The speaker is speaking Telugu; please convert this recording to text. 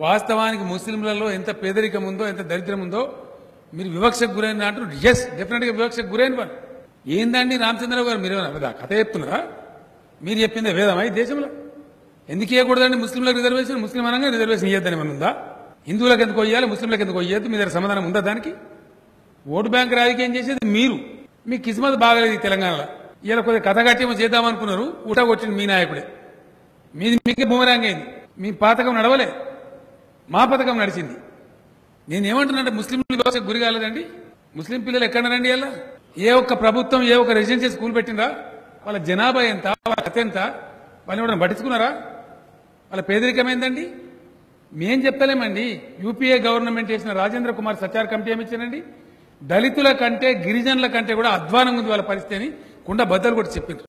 వాస్తవానికి ముస్లింలలో ఎంత పేదరికం ఉందో ఎంత దరిద్రం ఉందో మీరు వివక్షకు గురైన అంటారు. ఎస్, డెఫినెట్గా వివక్షకు గురైన వాళ్ళు. ఏందండి రామచంద్రరావు గారు, మీరు కథ చెప్తున్నారా? మీరు చెప్పిందే వేదమా ఈ దేశంలో? ఎందుకు ఇవ్వకూడదండి ముస్లింలకు రిజర్వేషన్? ముస్లిం అనగా రిజర్వేషన్ ఇవ్వద్దని ఏమన్నా ఉందా? హిందువులకు ఎందుకు ఇవ్వాలి, ముస్లింలకు ఎందుకు ఇవ్వద్దు? మీ దగ్గర సమాధానం ఉందా దానికి? ఓటు బ్యాంక్ రాజకీయం చేసేది మీరు. మీ కిస్మత్ బాగలేదు ఈ తెలంగాణలో. ఇలా కొద్దిగా కథ కట్టేమో చేద్దామనుకున్నారు, ఊట కొట్టింది మీ నాయకుడే. మీది మీకే బూమరాంగ్ అయింది. మీ పథకం నడవలే, మా పథకం నడిచింది. నేనేమంటున్నానంటే ముస్లింలు వ్యవస్థకు గురి కాలేదండి. ముస్లిం పిల్లలు ఎక్కడన్నారండి? ఇలా ఏ ఒక్క ప్రభుత్వం ఏ ఒక్క రెసిడెన్షియల్ స్కూల్ పెట్టిందా? వాళ్ళ జనాభా ఎంత, వాళ్ళ కథ ఎంత, వాళ్ళు ఎవరైనా పట్టించుకున్నారా? వాళ్ళ పేదరికం ఏందండి? మేం చెప్తలేమండి. యూపీఏ గవర్నమెంట్ చేసిన రాజేంద్ర కుమార్ సచార్ కమిటీ ఏమిచ్చానండి, దళితుల కంటే గిరిజనుల కంటే కూడా అధ్వానంగా ఉంది వాళ్ళ పరిస్థితి అని కుండ బద్దలు కూడా చెప్పిండ్రు.